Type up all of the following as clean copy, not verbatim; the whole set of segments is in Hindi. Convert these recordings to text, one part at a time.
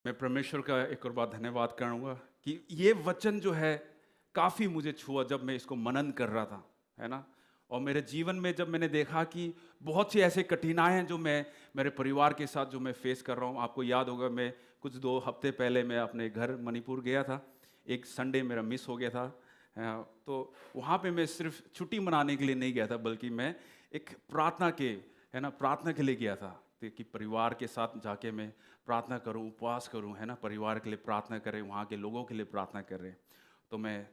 मैं परमेश्वर का एक और बार धन्यवाद करूँगा कि ये वचन जो है काफ़ी मुझे छुआ जब मैं इसको मनन कर रहा था, है ना? और मेरे जीवन में जब मैंने देखा कि बहुत सी ऐसे कठिनाई हैं जो मैं मेरे परिवार के साथ जो मैं फेस कर रहा हूँ। आपको याद होगा मैं कुछ 2 हफ्ते पहले मैं अपने घर मणिपुर गया था। एक संडे मेरा मिस हो गया था। तो वहाँ पे मैं सिर्फ छुट्टी मनाने के लिए नहीं गया था बल्कि मैं एक प्रार्थना के है ना प्रार्थना के लिए गया था कि परिवार के साथ जाके मैं प्रार्थना करूं, उपवास करूं, है ना, परिवार के लिए प्रार्थना करें, वहाँ के लोगों के लिए प्रार्थना करें। तो मैं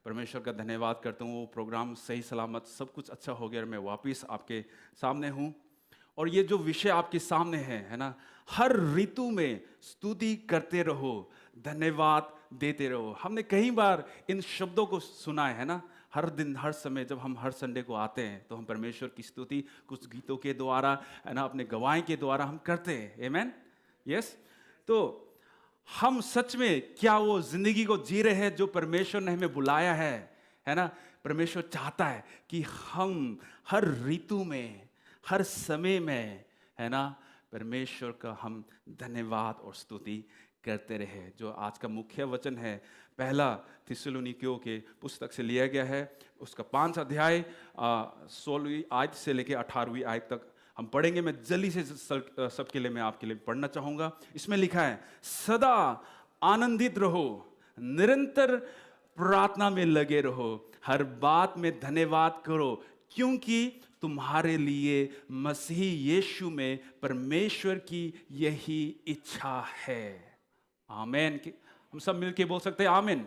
परमेश्वर का धन्यवाद करता हूँ, वो प्रोग्राम सही सलामत सब कुछ अच्छा हो गया और मैं वापस आपके सामने हूँ। और ये जो विषय आपके सामने है ना, हर ऋतु में स्तुति करते रहो, धन्यवाद देते रहो। हमने कई बार इन शब्दों को सुना है ना। हर दिन हर समय जब हम हर संडे को आते हैं तो हम परमेश्वर की स्तुति कुछ गीतों के द्वारा, है ना, अपने गवाही के द्वारा हम करते हैं। आमेन। यस। तो हम सच में क्या वो जिंदगी को जी रहे हैं जो परमेश्वर ने हमें बुलाया है ना? परमेश्वर चाहता है कि हम हर ऋतु में, हर समय में, है ना, परमेश्वर का हम धन्यवाद और स्तुति करते रहे। जो आज का मुख्य वचन है, पहला थिस्सलुनीकियों के पुस्तक से लिया गया है, उसका 5 अध्याय 16वीं आयत से लेकर 18वीं आयत तक हम पढ़ेंगे। मैं जल्दी से सबके लिए मैं आपके लिए पढ़ना चाहूंगा। इसमें लिखा है, सदा आनंदित रहो, निरंतर प्रार्थना में लगे रहो, हर बात में धन्यवाद करो, क्योंकि तुम्हारे लिए मसीह यीशु में परमेश्वर की यही इच्छा है। आमीन। हम सब मिलके बोल सकते हैं आमीन।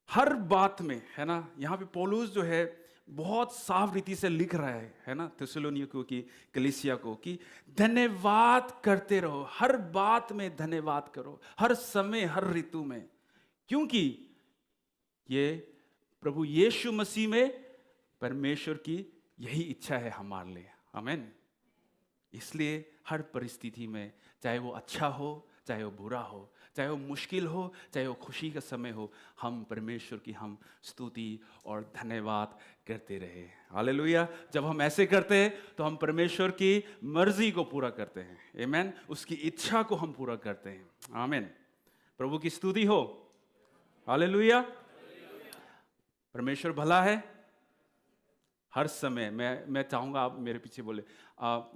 हर बात में, है ना, यहाँ पे पौलुस जो है बहुत साफ रीति से लिख रहा है ना, थिस्सलुनीकियों की कलीसिया को कि धन्यवाद करते रहो, हर बात में धन्यवाद करो, हर समय हर ऋतु में, क्योंकि ये प्रभु यीशु मसीह में परमेश्वर की यही इच्छा है हमारे लिए। आमीन। इसलिए हर परिस्थिति में, चाहे वो अच्छा हो चाहे वो बुरा हो, चाहे वो मुश्किल हो चाहे वो खुशी का समय हो, हम परमेश्वर की हम स्तुति और धन्यवाद करते रहे। हालेलुया। जब हम ऐसे करते हैं तो हम परमेश्वर की मर्जी को पूरा करते हैं। आमीन। उसकी इच्छा को हम पूरा करते हैं। आमीन। प्रभु की स्तुति हो। हालेलुया। परमेश्वर भला है हर समय। मैं चाहूँगा आप मेरे पीछे बोले,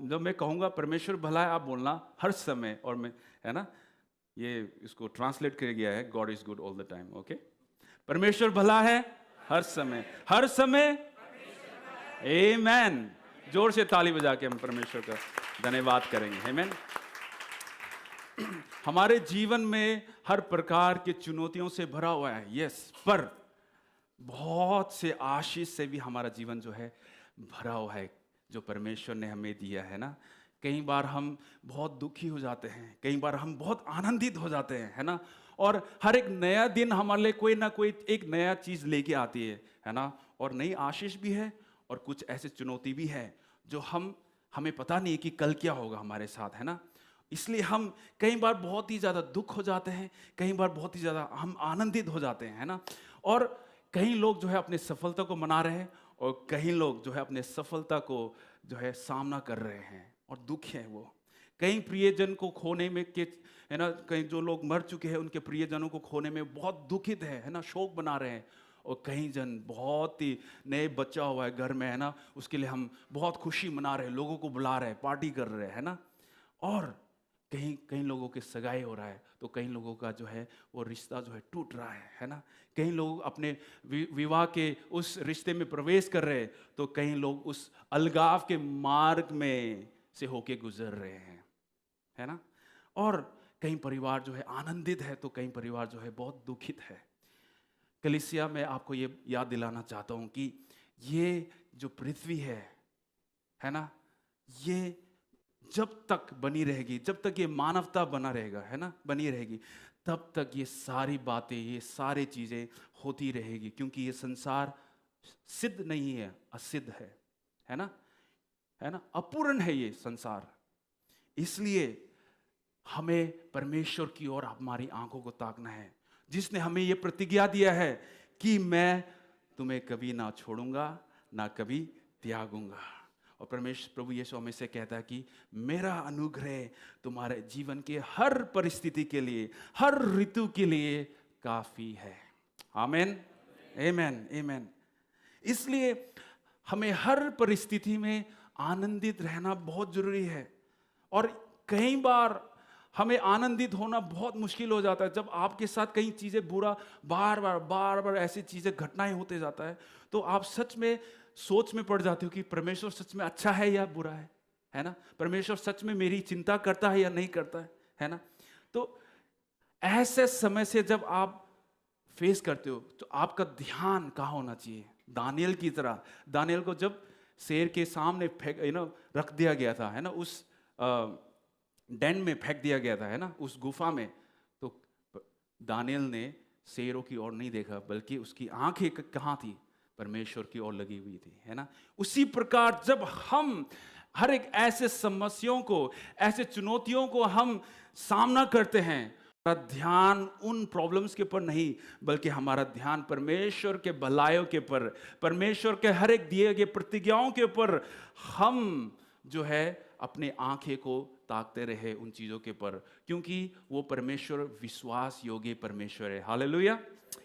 जब मैं कहूँगा परमेश्वर भला है, आप बोलना हर समय। और मैं, है ना, ये इसको ट्रांसलेट कर गया है, God is good all the time. Okay, परमेश्वर भला है हर समय, हर समय। आमेन। जोर से ताली बजा के हम परमेश्वर का धन्यवाद करेंगे। आमेन। हमारे जीवन में हर प्रकार की चुनौतियों से भरा हुआ है, यस, पर बहुत से आशीष से भी हमारा जीवन जो है भरा हुआ है, जो परमेश्वर ने हमें दिया है ना। कई बार हम बहुत दुखी हो जाते हैं, कई बार हम बहुत आनंदित हो जाते हैं, है ना। और हर एक नया दिन हमारे लिए कोई ना कोई एक नया चीज लेके आती है ना। और नई आशीष भी है और कुछ ऐसे चुनौती भी है जो हमें पता नहीं कि कल क्या होगा हमारे साथ, है ना। इसलिए हम कई बार बहुत ही ज्यादा दुख हो जाते हैं, कई बार बहुत ही ज्यादा हम आनंदित हो जाते हैं, है ना। और कई लोग जो है अपने सफलता को मना रहे हैं और कई लोग जो है अपने सफलता को जो है सामना कर रहे हैं और दुख है वो। कई प्रियजन को खोने में के, है ना, कई जो लोग मर चुके हैं उनके प्रियजनों को खोने में बहुत दुखित है ना, शोक बना रहे हैं। और कई जन बहुत ही नए बच्चा हुआ है घर में, है ना, उसके लिए हम बहुत खुशी मना रहे हैं, लोगों को बुला रहे हैं, पार्टी कर रहे हैं, है ना। और कहीं कई लोगों के सगाई हो रहा है, तो कई लोगों का जो है वो रिश्ता जो है टूट रहा है ना। कई लोग अपने विवाह के उस रिश्ते में प्रवेश कर रहे हैं, तो कई लोग उस अलगाव के मार्ग में से होके गुजर रहे हैं, है ना। और कई परिवार जो है आनंदित है तो कई परिवार जो है बहुत दुखित है। कलीसिया में आपको ये याद दिलाना चाहता हूँ कि ये जो पृथ्वी है ना, ये जब तक बनी रहेगी, जब तक ये मानवता बना रहेगा, है ना, बनी रहेगी, तब तक ये सारी बातें, ये सारी चीजें होती रहेगी, क्योंकि ये संसार सिद्ध नहीं है, असिद्ध है ना, है ना, अपूर्ण है ये संसार। इसलिए हमें परमेश्वर की ओर हमारी आंखों को ताकना है, जिसने हमें ये प्रतिज्ञा दिया है कि मैं तुम्हें कभी ना छोड़ूंगा ना कभी त्यागूंगा। और परमेश्वर प्रभु यीशु हमें से कहता है कि मेरा अनुग्रह तुम्हारे जीवन के हर परिस्थिति के लिए, हर ऋतु के लिए काफी है। आमीन, आमीन, आमीन। इसलिए हमें हर परिस्थिति में आनंदित रहना बहुत जरूरी है। और कई बार हमें आनंदित होना बहुत मुश्किल हो जाता है जब आपके साथ कई चीजें बुरा बार बार ऐसी चीजें घटनाएं होते जाता है, तो आप सच में सोच में पड़ जाते हो कि परमेश्वर सच में अच्छा है या बुरा है ना? परमेश्वर सच में मेरी चिंता करता है या नहीं करता है ना? तो ऐसे समय से जब आप फेस करते हो तो आपका ध्यान कहाँ होना चाहिए? दानियल की तरह। दानियल को जब शेर के सामने रख दिया गया था, है ना, उस डेन में फेंक दिया गया था, है ना, उस गुफा में, तो दानियल ने शेरों की ओर नहीं देखा, बल्कि उसकी आंखें कहाँ थी? परमेश्वर की ओर लगी हुई थी, है ना। उसी प्रकार जब हम हर एक ऐसे समस्याओं को, ऐसे चुनौतियों को हम सामना करते हैं, हमारा ध्यान उन प्रॉब्लम्स के ऊपर नहीं, बल्कि हमारा ध्यान परमेश्वर के भलाइयों के ऊपर, परमेश्वर के हर एक दिए गए प्रतिज्ञाओं के ऊपर हम जो है अपने आंखें को ताकते रहे उन चीजों के पर, क्योंकि वो परमेश्वर विश्वास योग्य परमेश्वर है। हालेलुया,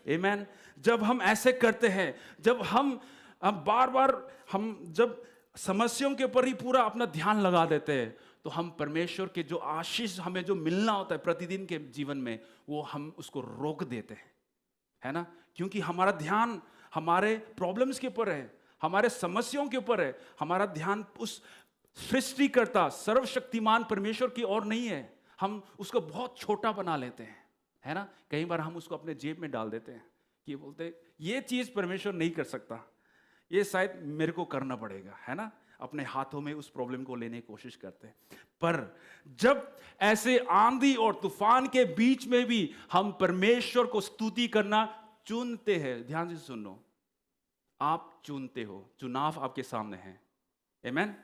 आमीन। जब हम ऐसे करते हैं, जब हम बार बार हम जब समस्याओं के ऊपर ही पूरा अपना ध्यान लगा देते हैं, तो हम परमेश्वर के जो आशीष हमें जो मिलना होता है प्रतिदिन के जीवन में, वो हम उसको रोक देते हैं, है ना। क्योंकि हमारा ध्यान हमारे प्रॉब्लम्स के ऊपर है, हमारे समस्याओं के ऊपर है, हमारा ध्यान उस सृष्टिकर्ता सर्वशक्तिमान परमेश्वर की ओर नहीं है। हम उसको बहुत छोटा बना लेते हैं, है ना। कई बार हम उसको अपने जेब में डाल देते हैं कि बोलते ये चीज परमेश्वर नहीं कर सकता, ये शायद मेरे को करना पड़ेगा, है ना। अपने हाथों में उस प्रॉब्लम को लेने की कोशिश करते हैं। पर जब ऐसे आंधी और तूफान के बीच में भी हम परमेश्वर को स्तुति करना चुनते हैं, ध्यान से सुनो, आप चुनते हो, चुनाव आपके सामने है, आमीन।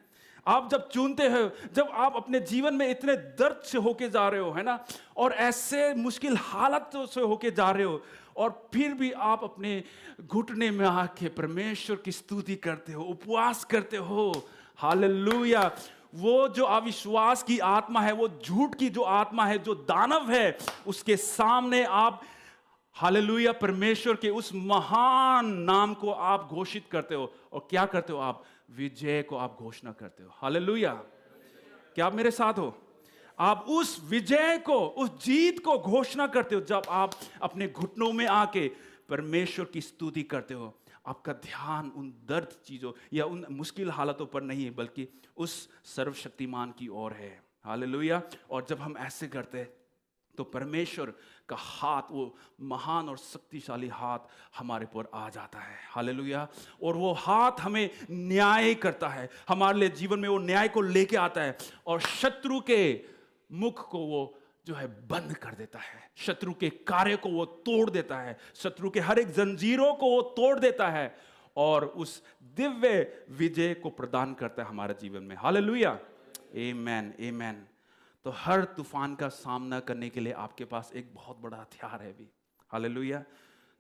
आप जब चुनते हो, जब आप अपने जीवन में इतने दर्द से होके जा रहे हो, है ना, और ऐसे मुश्किल हालतों से होके जा रहे हो, और फिर भी आप अपने घुटने में आके परमेश्वर की स्तुति करते हो, उपवास करते हो, हालेलुया। वो जो अविश्वास की आत्मा है, वो झूठ की जो आत्मा है, जो दानव है, उसके सामने आप हालेलुया परमेश्वर के उस महान नाम को आप घोषित करते हो। और क्या करते हो? आप विजय को आप घोषणा करते हो। हालेलुया, क्या आप मेरे साथ हो? आप उस विजय को, उस जीत को घोषणा करते हो जब आप अपने घुटनों में आके परमेश्वर की स्तुति करते हो। आपका ध्यान उन दर्द चीजों या उन मुश्किल हालातों पर नहीं है, बल्कि उस सर्वशक्तिमान की ओर है। हालेलुया। और जब हम ऐसे करते हैं तो परमेश्वर का हाथ, वो महान और शक्तिशाली हाथ हमारे पर आ जाता है। हालेलुया। और वो हाथ हमें न्याय करता है, हमारे लिए जीवन में वो न्याय को लेके आता है, और शत्रु के मुख को वो जो है बंद कर देता है, शत्रु के कार्य को वो तोड़ देता है, शत्रु के हर एक जंजीरों को वो तोड़ देता है, और उस दिव्य विजय को प्रदान करता है हमारे जीवन में। हालेलुया, आमेन, आमेन। तो हर तूफान का सामना करने के लिए आपके पास एक बहुत बड़ा हथियार है भी। हालेलुया।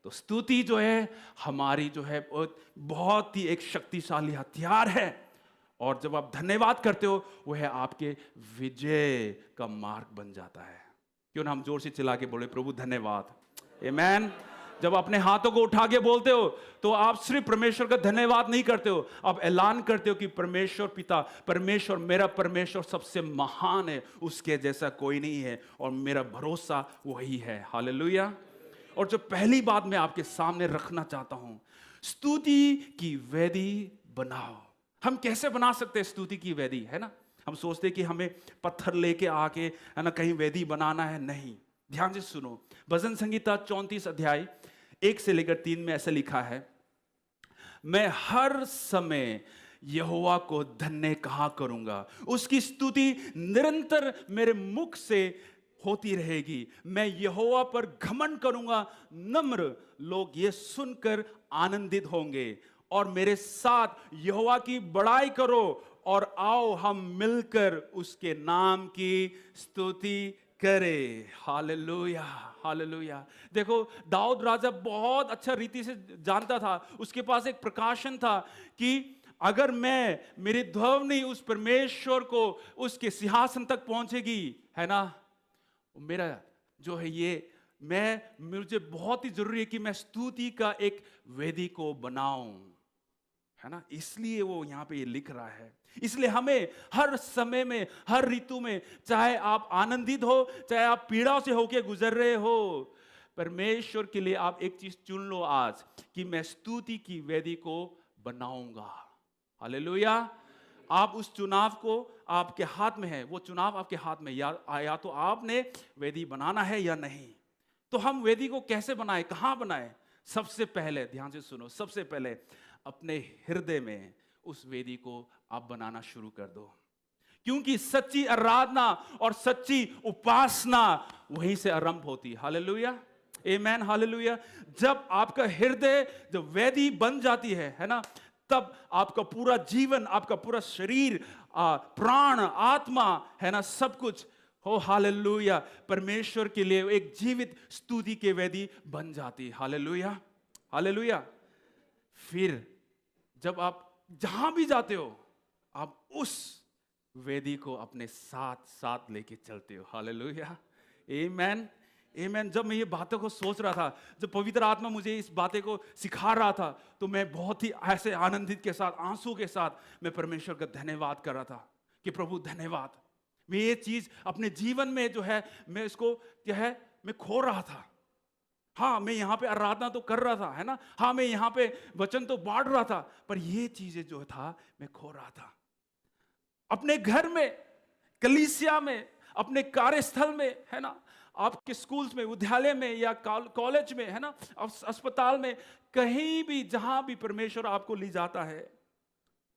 तो स्तुति जो है हमारी जो है बहुत ही एक शक्तिशाली हथियार है, और जब आप धन्यवाद करते हो, वो है आपके विजय का मार्ग बन जाता है। क्यों ना हम जोर से चिल्ला के बोले, प्रभु धन्यवाद, आमेन। जब अपने हाथों को उठा के बोलते हो तो आप सिर्फ परमेश्वर का धन्यवाद नहीं करते हो, आप ऐलान करते हो कि परमेश्वर पिता, परमेश्वर, मेरा परमेश्वर सबसे महान है, उसके जैसा कोई नहीं है, और मेरा भरोसा वही है। हालेलुया। और जो पहली बात मैं आपके सामने रखना चाहता हूं, स्तुति की वेदी बनाओ। हम कैसे बना सकते हैं स्तुति की वेदी, है ना। हम सोचते कि हमें पत्थर लेके आके, है ना, कहीं वेदी बनाना है, नहीं। ध्यान से सुनो, भजन संगीता 34 अध्याय 1 से लेकर 3 में ऐसे लिखा है, मैं हर समय यहोवा को धन्य कहा करूंगा, उसकी स्तुति निरंतर मेरे मुख से होती रहेगी। मैं यहोवा पर घमंड करूंगा, नम्र लोग ये सुनकर आनंदित होंगे, और मेरे साथ यहोवा की बड़ाई करो, और आओ हम मिलकर उसके नाम की स्तुति करे। Hallelujah, hallelujah. देखो, दाऊद राजा बहुत अच्छा रीति से जानता था, उसके पास एक प्रकाशन था कि अगर मेरी ध्वनि उस परमेश्वर को उसके सिंहासन तक पहुंचेगी, है ना, मेरा जो है ये मुझे बहुत ही जरूरी है कि मैं स्तुति का एक वेदी को बनाऊं, है ना। इसलिए वो यहां पे ये लिख रहा है। इसलिए हमें हर समय में, हर ऋतु में, चाहे आप आनंदित हो, चाहे आप पीड़ा से होके गुजर रहे हो, परमेश्वर के लिए आप एक चीज चुन लो आज कि मैं स्तुति की वेदी को बनाऊंगा। हालेलुया। आप उस चुनाव को, आपके हाथ में है, वो चुनाव आपके हाथ में, या तो आपने वेदी बनाना है या नहीं। तो हम वेदी को कैसे बनाए, कहां बनाए? सबसे पहले ध्यान से सुनो, सबसे पहले अपने हृदय में उस वेदी को आप बनाना शुरू कर दो, क्योंकि सच्ची आराधना और सच्ची उपासना वहीं से आरंभ होती है। हालेलुया, आमेन, हालेलुया। जब आपका हृदय जब वेदी बन जाती है ना, तब आपका पूरा जीवन, आपका पूरा शरीर, प्राण, आत्मा, है ना, सब कुछ हो, हालेलुया, परमेश्वर के लिए एक जीवित स्तुति के वेदी बन जाती है। Hallelujah, hallelujah. फिर जब आप जहां भी जाते हो, आप उस वेदी को अपने साथ साथ लेके चलते हो। हालेलुया, आमेन, आमेन। जब मैं ये बातों को सोच रहा था, जब पवित्र आत्मा मुझे इस बातें को सिखा रहा था, तो मैं बहुत ही ऐसे आनंदित के साथ, आंसू के साथ मैं परमेश्वर का धन्यवाद कर रहा था कि प्रभु धन्यवाद, मैं ये चीज अपने जीवन में जो है, मैं इसको क्या है, मैं खो रहा था। हाँ, मैं यहाँ पे आराधना तो कर रहा था, है ना, हाँ, मैं यहाँ पे वचन तो बांट रहा था, पर ये चीजें जो था मैं खो रहा था। अपने घर में, कलीसिया में, अपने कार्यस्थल में, है ना, आपके स्कूल्स में, विद्यालय में, या कॉलेज में, है ना, अस्पताल में, कहीं भी जहां भी परमेश्वर आपको ले जाता है,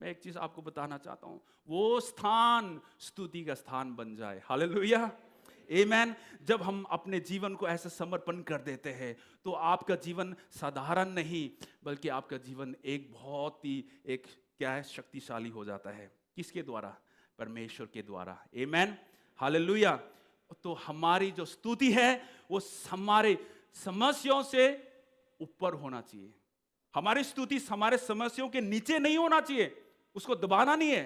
मैं एक चीज आपको बताना चाहता हूं, वो स्थान स्तुति का स्थान बन जाए। हालेलुया, आमेन। जब हम अपने जीवन को ऐसे समर्पण कर देते हैं, तो आपका जीवन साधारण नहीं, बल्कि आपका जीवन एक बहुत ही एक क्या है, शक्तिशाली हो जाता है। किसके द्वारा? परमेश्वर के द्वारा। आमेन, हालेलुया। तो हमारी जो स्तुति है वो हमारे समस्याओं से ऊपर होना चाहिए। हमारी स्तुति हमारे समस्याओं के नीचे नहीं होना चाहिए, उसको दबाना नहीं है,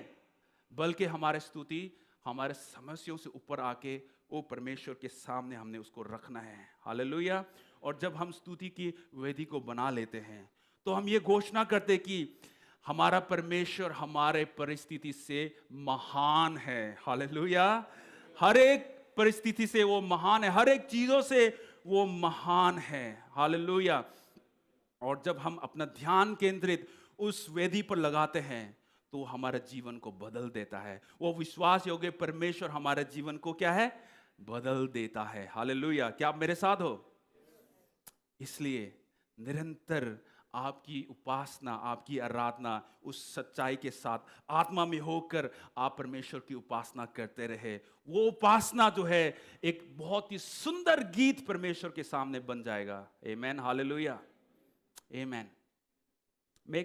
बल्कि हमारी स्तुति हमारे समस्याओं से ऊपर आके वो परमेश्वर के सामने हमने उसको रखना है। हालेलुया। और जब हम स्तुति की वेदी को बना लेते हैं, तो हम ये घोषणा करते कि हमारा परमेश्वर हमारे परिस्थिति से महान है। हालेलुया। हर एक परिस्थिति से वो महान है, हर एक चीजों से वो महान है। हालेलुया। और जब हम अपना ध्यान केंद्रित उस वेदी पर लगाते हैं, तो हमारे जीवन को बदल देता है। वो विश्वास योग्य परमेश्वर हमारे जीवन को क्या है, बदल देता है। हालेलुया। क्या आप मेरे साथ हो? इसलिए निरंतर आपकी उपासना, आपकी आराधना उस सच्चाई के साथ आत्मा में होकर आप परमेश्वर की उपासना करते रहे। वो उपासना जो है एक बहुत ही सुंदर गीत परमेश्वर के सामने बन जाएगा। आमेन, हालेलुया, आमेन। मैं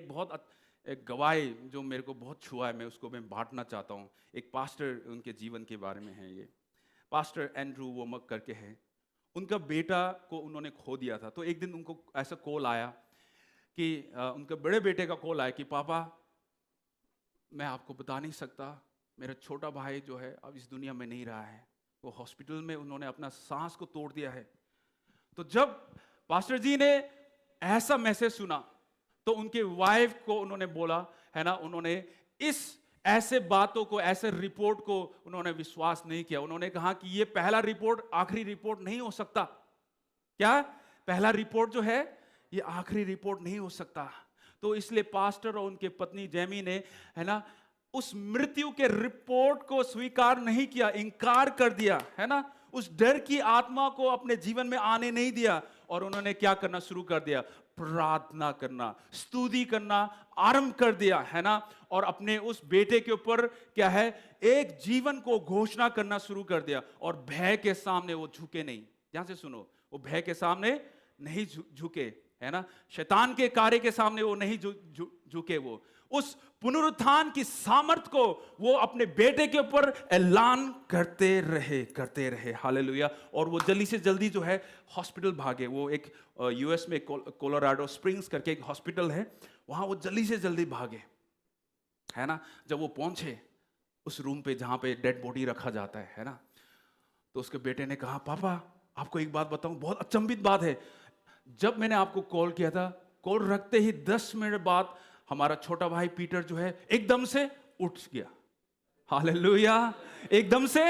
एक गवाही जो मेरे को बहुत छुआ है, मैं उसको बांटना चाहता हूँ। एक पास्टर, उनके जीवन के बारे में है ये। पास्टर एंड्रू वोमक करके हैं, उनका बेटा को उन्होंने खो दिया था। तो एक दिन उनको ऐसा कॉल आया कि उनके बड़े बेटे का कॉल आया कि पापा, मैं आपको बता नहीं सकता, मेरा छोटा भाई जो है अब इस दुनिया में नहीं रहा है, वो हॉस्पिटल में, उन्होंने अपना सांस को तोड़ दिया है। तो जब पास्टर जी ने ऐसा मैसेज सुना, तो उनके वाइफ को उन्होंने बोला, है ना, उन्होंने इस ऐसे बातों को, ऐसे रिपोर्ट को उन्होंने विश्वास नहीं किया। उन्होंने कहा कि ये पहला रिपोर्ट आखिरी रिपोर्ट नहीं हो सकता। क्या? पहला रिपोर्ट जो है ये आखिरी रिपोर्ट नहीं हो सकता। तो इसलिए पास्टर और उनके पत्नी जेमी ने, है ना, उस मृत्यु के रिपोर्ट को स्वीकार नहीं किया, इनकार कर दिया, है ना, उस डर की आत्मा को अपने जीवन में आने नहीं दिया। और उन्होंने क्या करना शुरू कर दिया? प्रार्थना करना, स्तुति करना आरंभ कर दिया, है ना। और अपने उस बेटे के ऊपर क्या है, एक जीवन को घोषणा करना शुरू कर दिया। और भय के सामने वो झुके नहीं। ध्यान से सुनो, वो भय के सामने नहीं झुके, है ना, शैतान के कार्य के सामने वो नहीं झुके। वो उस पुनरुत्थान की सामर्थ को वो अपने बेटे के ऊपर ऐलान करते रहे। हालेलुया। और वो जल्दी से जल्दी जो है हॉस्पिटल भागे। वो एक यूएस में कोलोराडो स्प्रिंग्स करके एक हॉस्पिटल है, वहां वो जल्दी से जल्दी भागे। है ना, जब वो पहुंचे उस रूम पे जहां पे डेड बॉडी रखा जाता है ना, तो उसके बेटे ने कहा, पापा आपको एक बात बताऊं, बहुत अचंभित बात है, जब मैंने आपको कॉल किया था, कॉल रखते ही 10 मिनट बाद हमारा छोटा भाई पीटर जो है एकदम से उठ गया। हालेलुया, एकदम से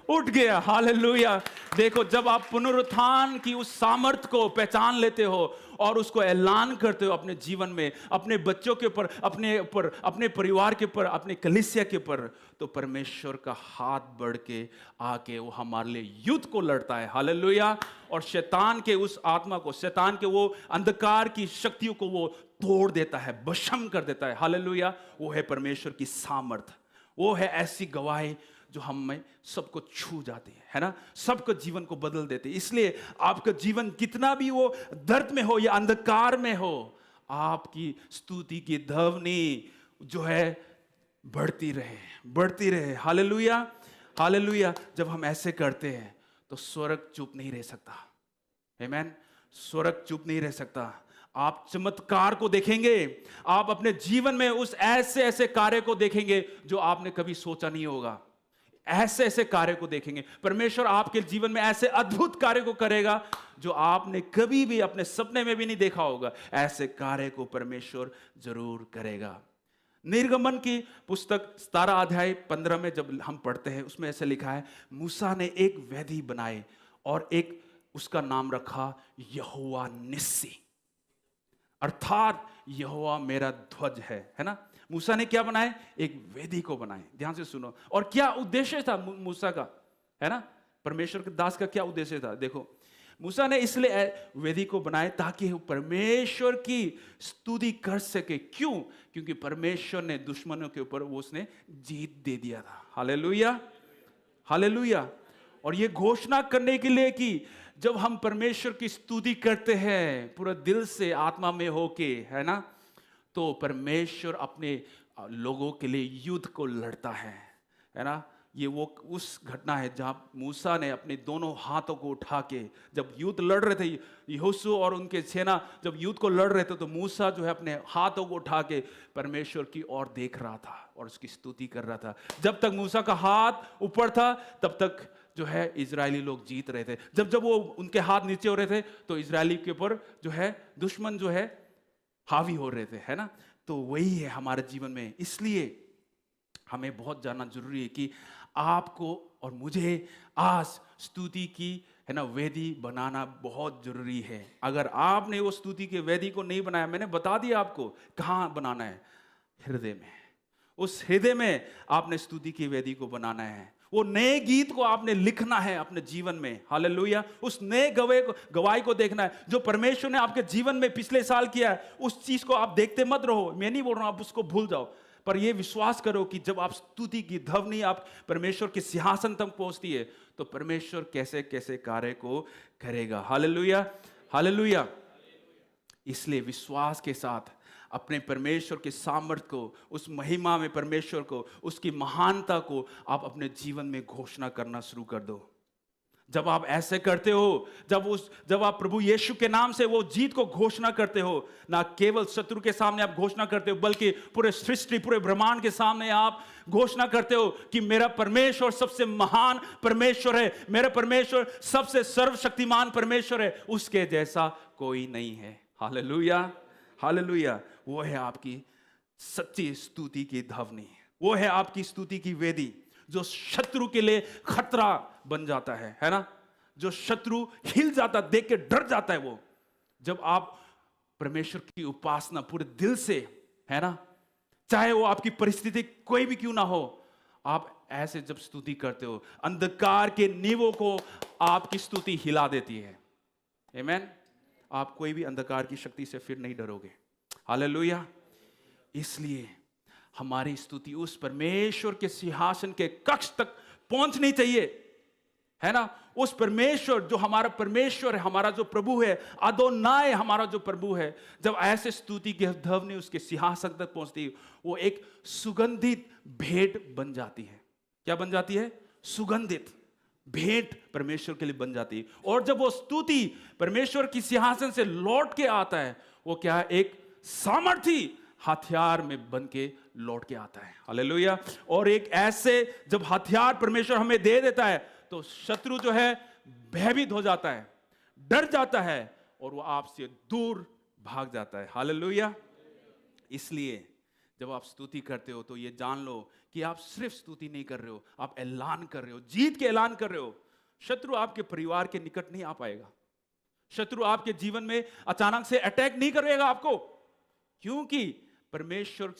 उठ गया। हालेलुया। देखो, जब आप पुनरुत्थान की उस सामर्थ को पहचान लेते हो और उसको ऐलान करते हो अपने जीवन में, अपने बच्चों के ऊपर, अपने परिवार के ऊपर, अपने कलीसिया के ऊपर, तो परमेश्वर का हाथ बढ़ के आके वो हमारे लिए युद्ध को लड़ता है। हालेलुया। और शैतान के उस आत्मा को, शैतान के वो अंधकार की शक्तियों को वो तोड़ देता है, भस्म कर देता है। हालेलुया। वो है परमेश्वर की सामर्थ, वो है ऐसी गवाही जो हमें सबको छू जाती है ना, सबको जीवन को बदल देती है। इसलिए आपका जीवन कितना भी वो दर्द में हो या अंधकार में हो, आपकी स्तुति की ध्वनि जो है बढ़ती रहे, बढ़ती रहे। Hallelujah, hallelujah. जब हम ऐसे करते हैं तो स्वर्ग चुप नहीं रह सकता। आमीन। स्वर्ग चुप नहीं रह सकता। आप चमत्कार को देखेंगे, आप अपने जीवन में उस ऐसे ऐसे कार्य को देखेंगे जो आपने कभी सोचा नहीं होगा। ऐसे ऐसे कार्य को देखेंगे। परमेश्वर आपके जीवन में ऐसे अद्भुत कार्य को करेगा जो आपने कभी भी अपने सपने में भी नहीं देखा होगा। ऐसे कार्य को परमेश्वर जरूर करेगा। निर्गमन की पुस्तक 17 अध्याय 15 में जब हम पढ़ते हैं, उसमें ऐसे लिखा है, मूसा ने एक वेदी बनाए और एक उसका नाम रखा यहोवा निस्सी, अर्थात यहोवा मेरा ध्वज है ना। मूसा ने क्या बनाए? एक वेदी को बनाए। ध्यान से सुनो। और क्या उद्देश्य था मूसा का, है ना, परमेश्वर के दास का क्या उद्देश्य था? देखो, मूसा ने इसलिए वेदी को बनाए ताकि वो परमेश्वर की स्तुति कर सके। क्यों? क्योंकि परमेश्वर ने दुश्मनों के ऊपर वो उसने जीत दे दिया था। Hallelujah, hallelujah. और ये घोषणा करने के लिए कि जब हम परमेश्वर की स्तुति करते हैं पूरा दिल से, आत्मा में होके, है ना, तो परमेश्वर अपने लोगों के लिए युद्ध को लड़ता है ना। ये वो उस घटना है जहां मूसा ने अपने दोनों हाथों को उठा के जब युद्ध लड़ रहे थे, यहोशू और उनके सेना जब युद्ध को लड़ रहे थे, तो मूसा जो है अपने हाथों को उठा के परमेश्वर की ओर देख रहा था और उसकी स्तुति कर रहा था। जब तक मूसा का हाथ ऊपर था तब तक जो है इजरायली लोग जीत रहे थे। जब जब वो उनके हाथ नीचे हो रहे थे तो इजरायली के ऊपर जो है दुश्मन जो है हावी हो रहे थे, है ना। तो वही है हमारे जीवन में। इसलिए हमें बहुत जानना जरूरी है कि आपको और मुझे आज स्तुति की, है ना, वेदी बनाना बहुत जरूरी है। अगर आपने वो स्तुति के वेदी को नहीं बनाया, मैंने बता दिया आपको कहाँ बनाना है, हृदय में। उस हृदय में आपने स्तुति की वेदी को बनाना है। वो नए गीत को आपने लिखना है अपने जीवन में। हालेलुया। उस नए गवाही को देखना है जो परमेश्वर ने आपके जीवन में पिछले साल किया है। उस चीज को आप देखते मत रहो, मैं नहीं बोल रहा हूं आप उसको भूल जाओ, पर यह विश्वास करो कि जब आप स्तुति की ध्वनि आप परमेश्वर के सिंहासन तक पहुंचती है तो परमेश्वर कैसे कैसे कार्य को करेगा। Hallelujah, hallelujah. इसलिए विश्वास के साथ अपने परमेश्वर के सामर्थ्य को, उस महिमा में परमेश्वर को, उसकी महानता को आप अपने जीवन में घोषणा करना शुरू कर दो। जब आप ऐसे करते हो, जब आप प्रभु यीशु के नाम से वो जीत को घोषणा करते हो, ना केवल शत्रु के सामने आप घोषणा करते हो, बल्कि पूरे सृष्टि, पूरे ब्रह्मांड के सामने आप घोषणा करते हो कि मेरा परमेश्वर सबसे महान परमेश्वर है, मेरा परमेश्वर सबसे सर्वशक्तिमान परमेश्वर है, उसके जैसा कोई नहीं है। Hallelujah, hallelujah. वो है आपकी सच्ची स्तुति की ध्वनि, वो है आपकी स्तुति की वेदी जो शत्रु के लिए खतरा बन जाता है ना। जो शत्रु हिल जाता, देख के डर जाता है वो, जब आप परमेश्वर की उपासना पूरे दिल से, है ना, चाहे वो आपकी परिस्थिति कोई भी क्यों ना हो, आप ऐसे जब स्तुति करते हो, अंधकार के नींवों को आपकी स्तुति हिला देती है। आमीन। आप कोई भी अंधकार की शक्ति से फिर नहीं डरोगे। हालेलुया। इसलिए हमारी स्तुति उस परमेश्वर के सिंहासन के कक्ष तक पहुंचनी चाहिए, है ना। उस परमेश्वर जो हमारा परमेश्वर है, हमारा जो प्रभु है, अदोनाय हमारा जो प्रभु है, जब ऐसे स्तुति की ध्वनि उसके सिंहासन तक पहुंचती है, वो एक सुगंधित भेंट बन जाती है। क्या बन जाती है? सुगंधित भेंट परमेश्वर के लिए बन जाती है। और जब वो स्तुति परमेश्वर की सिंहासन से लौट के आता है, वो क्या है? एक सामर्थी हथियार में बन के लौट के आता है। हालेलुया। और एक ऐसे जब हथियार परमेश्वर हमें दे देता है तो शत्रु जो है भयभीत हो जाता है, डर जाता है और वो आपसे दूर भाग जाता है। हालेलुया। इसलिए जब आप स्तुति करते हो तो ये जान लो कि आप सिर्फ स्तुति नहीं कर रहे हो, आप ऐलान कर रहे हो, जीत के ऐलान कर रहे हो। शत्रु आपके परिवार के निकट नहीं आ पाएगा, शत्रु आपके जीवन में अचानक से अटैक नहीं करेगा आपको, क्योंकि परमेश्वर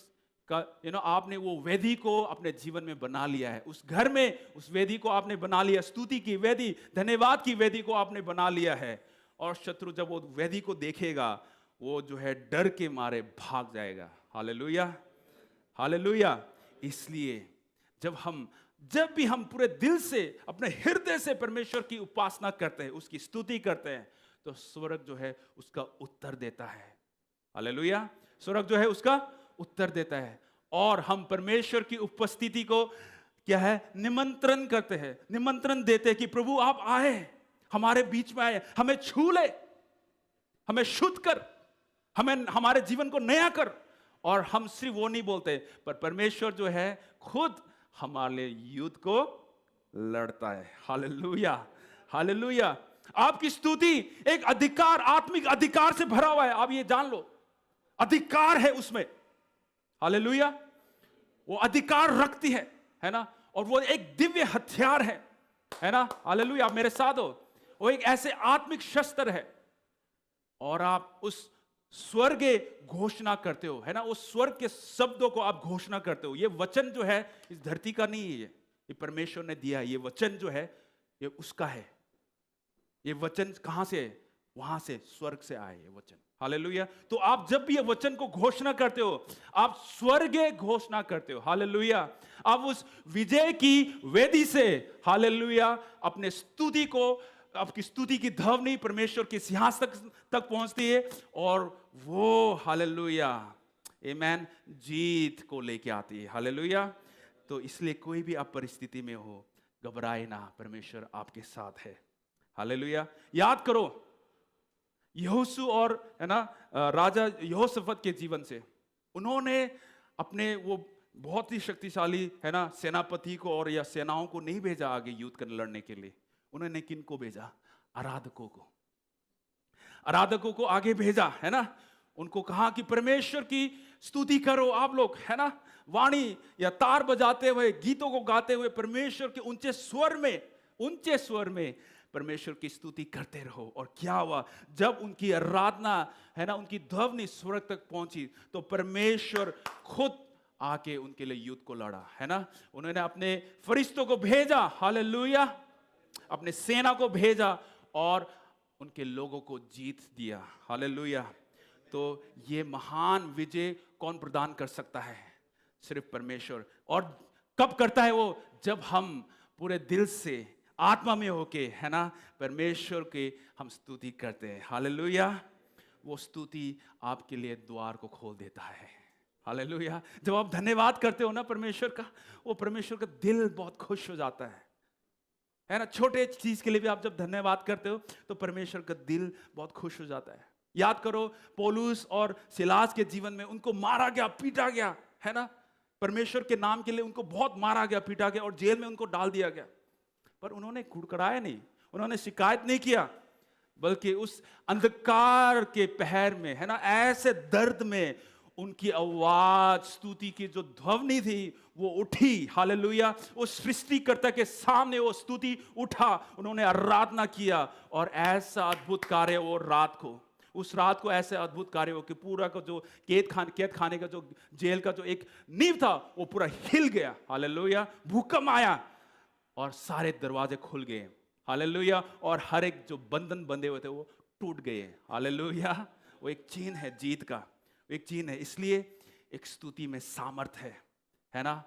का आपने वो वेदी को अपने जीवन में बना लिया है। उस घर में उस वेदी को आपने बना लिया, स्तुति की वेदी, धन्यवाद की वेदी को आपने बना लिया है। और शत्रु जब वो वेदी को देखेगा वो जो है डर के मारे भाग जाएगा। Hallelujah, hallelujah. इसलिए जब भी हम पूरे दिल से अपने हृदय से परमेश्वर की उपासना करते हैं, उसकी स्तुति करते हैं, तो स्वर्ग जो है उसका उत्तर देता है। हालेलुया। स्वर्ग जो है उसका उत्तर देता है और हम परमेश्वर की उपस्थिति को क्या है निमंत्रण करते हैं, निमंत्रण देते हैं कि प्रभु आप आए, हमारे बीच में आए, हमें छू ले, हमें शुद्ध कर, हमें हमारे जीवन को नया कर। और हम सिर्फ वो नहीं बोलते, पर परमेश्वर जो है खुद हमारे लिए युद्ध को लड़ता है। Hallelujah, hallelujah. आपकी स्तुति एक अधिकार, आत्मिक अधिकार से भरा हुआ है। आप ये जान लो, अधिकार है उसमें। हालेलुया। वो अधिकार रखती है ना, और वो एक दिव्य हथियार है ना। हालेलुया। आप मेरे साथ हो। वो एक ऐसे आत्मिक शस्त्र है और आप उस स्वर्ग घोषणा करते हो, है ना। उस स्वर्ग के शब्दों को आप घोषणा करते हो। ये वचन जो है इस धरती का नहीं है, ये परमेश्वर ने दिया है। ये वचन जो है ये उसका है। ये वचन कहां से है? वहां से, स्वर्ग से आए ये वचन। हालेलुया। तो आप जब भी ये वचन को घोषणा करते हो, आप स्वर्ग घोषणा करते हो। हालेलुया। आप उस विजय की वेदी से, हालेलुया, अपने स्तुति को, आपकी स्तुति की ध्वनि परमेश्वर के सिंहासन तक पहुंचती है और वो, हालेलुया, आमेन, जीत को लेके आती है। हालेलुया। तो इसलिए कोई भी आप परिस्थिति में हो, घबराए ना, परमेश्वर आपके साथ है। हालेलुया। याद करो यहोशू और, है ना, राजा यहोशफत के जीवन से। उन्होंने अपने वो बहुत ही शक्तिशाली, है ना, सेनापति को और या सेनाओं को नहीं भेजा आगे युद्ध कर लड़ने के लिए। उन्होंने किन को भेजा? आराधकों को। आराधकों को आगे भेजा, है ना। उनको कहा कि परमेश्वर की स्तुति करो आप लोग, है ना, वाणी या तार बजाते हुए, गीतों को गाते हुए परमेश्वर के ऊंचे स्वर में परमेश्वर की स्तुति करते रहो। और क्या हुआ? जब उनकी आराधना, है ना, उनकी ध्वनि स्वर्ग तक पहुंची तो परमेश्वर खुद आके उनके लिए युद्ध को लड़ा, है ना। उन्होंने अपने फरिश्तों को भेजा, हालेलुया, अपने सेना को भेजा और उनके लोगों को जीत दिया। हालेलुया। तो ये महान विजय कौन प्रदान कर सकता है? सिर्फ परमेश्वर। और कब करता है वो? जब हम पूरे दिल से, आत्मा में होके, है ना, परमेश्वर के हम स्तुति करते हैं। हालेलुया। वो स्तुति आपके लिए द्वार को खोल देता है। हालेलुया। जब आप धन्यवाद करते हो ना परमेश्वर का, वो परमेश्वर का दिल बहुत खुश हो जाता है ना। छोटे चीज के लिए भी आप जब धन्यवाद करते हो तो परमेश्वर का दिल बहुत खुश हो जाता है। याद करो पौलुस और सिलास के जीवन में, उनको मारा गया, पीटा गया, है ना। परमेश्वर के नाम के लिए उनको बहुत मारा गया, पीटा गया और जेल में उनको डाल दिया गया। पर उन्होंने कुड़कुड़ाया नहीं, उन्होंने शिकायत नहीं किया, बल्कि उस अंधकार के पहर में, है ना, ऐसे दर्द में उनकी आवाज, स्तुति की जो ध्वनि थी वो उठी। हालेलुया। उस सृष्टिकर्ता के सामने वो स्तुति उठा, उन्होंने आराधना किया और ऐसा अद्भुत कार्य वो रात को, उस रात को ऐसे अद्भुत कार्य हो कि पूरा का जो कैद खाने का जो जेल का जो एक नींव था वो पूरा हिल गया। हालेलुया। भूकंप आया और सारे दरवाजे खुल गए। हालेलुया। और हर एक जो बंधन बंधे हुए थे वो टूट गए। हालेलुया। वो एक चिन्ह है जीत का, एक चिन्ह है। इसलिए एक स्तुति में सामर्थ है ना।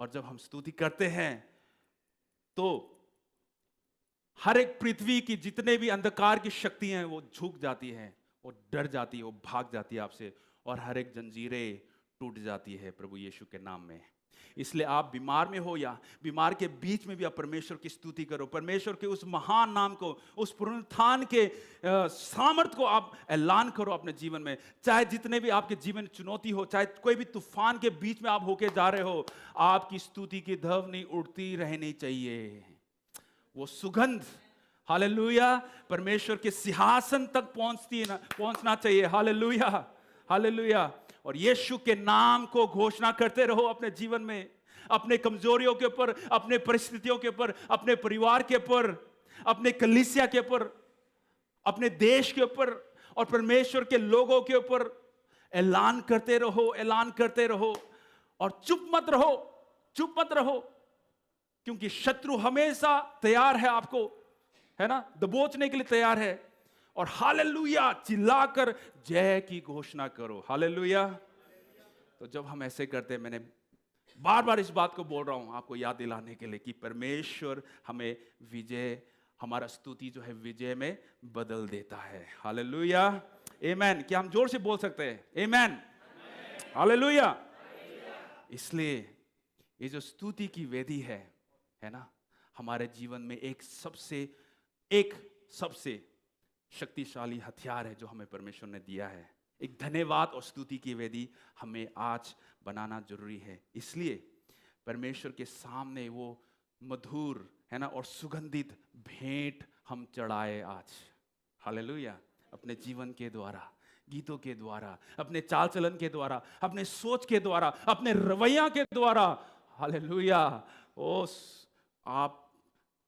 और जब हम स्तुति करते हैं तो हर एक पृथ्वी की जितने भी अंधकार की शक्तियां हैं वो झुक जाती हैं, वो डर जाती है, वो भाग जाती है आपसे, और हर एक जंजीरें टूट जाती है प्रभु यीशु के नाम में। इसलिए आप बीमार में हो या बीमार के बीच में भी आप परमेश्वर की स्तुति करो, परमेश्वर के उस महान नाम को, उस पुनरुत्थान के सामर्थ को आप ऐलान करो अपने जीवन में। चाहे जितने भी आपके जीवन में चुनौती हो, चाहे कोई भी तूफान के बीच में आप होके जा रहे हो, आपकी स्तुति की ध्वनि उड़ती रहनी चाहिए। वो सुगंध, हालेलुया, परमेश्वर के सिंहासन तक पहुंचना चाहिए। Hallelujah, hallelujah. और यीशु के नाम को घोषणा करते रहो अपने जीवन में, अपने कमजोरियों के ऊपर, अपने परिस्थितियों के ऊपर, अपने परिवार के ऊपर, अपने कलीसिया के ऊपर, अपने देश के ऊपर और परमेश्वर के लोगों के ऊपर ऐलान करते रहो, ऐलान करते रहो। और चुप मत रहो, चुप मत रहो, क्योंकि शत्रु हमेशा तैयार है आपको, है ना, दबोचने के लिए तैयार है। और हालेलुया चिल्लाकर जय की घोषणा करो। हालेलुया। तो जब हम ऐसे करते हैं, मैंने बार बार इस बात को बोल रहा हूं आपको याद दिलाने के लिए कि परमेश्वर हमें विजय, हमारा स्तुति जो है विजय में बदल देता है। हालेलुया, आमेन। क्या हम जोर से बोल सकते हैं आमेन? हालेलुया। इसलिए ये जो स्तुति की वेदी है ना, हमारे जीवन में एक सबसे शक्तिशाली हथियार है जो हमें परमेश्वर ने दिया है। एक धन्यवाद और स्तुति की वेदी हमें आज बनाना जरूरी है। इसलिए परमेश्वर के सामने वो मधुर, है ना, और सुगंधित भेंट हम चढ़ाए आज। हालेलुया। अपने जीवन के द्वारा, गीतों के द्वारा, अपने चाल चलन के द्वारा, अपने सोच के द्वारा, अपने रवैया के द्वारा। हालेलुया। आप